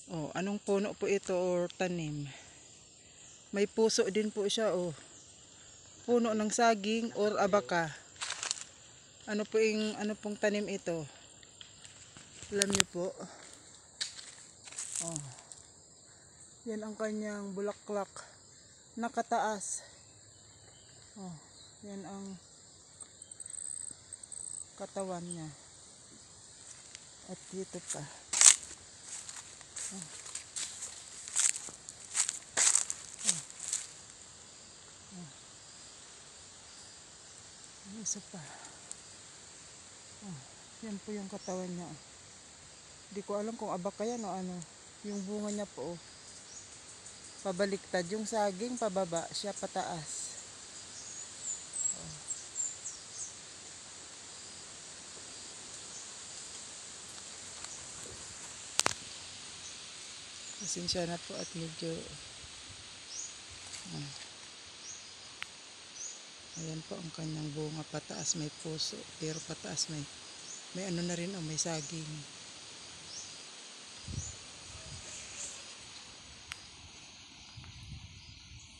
Oh, anong puno po ito or tanim? May puso din po siya, oh. Puno ng saging or abaka. Ano pong tanim ito? Alam niyo po. Oh. Yan ang kanyang bulaklak. Nakataas. Oh, yan ang katawan niya. At dito pa. Oh. Isa pa. Oh, yan po yung katawan niya. Hindi ko alam kung abaka yan o ano. Yung bunga niya po, oh. Pabaliktad. Yung saging pababa, siya pataas. Oh. Pasensya na po at medyo ayan po ang kanyang bunga, pataas may puso, pero pataas may ano na rin, oh, may saging.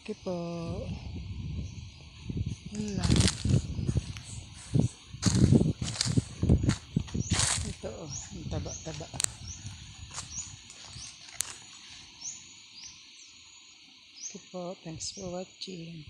Okay po. Yun lang. Ito, oh, ang taba-taba. Okay po, thanks for watching.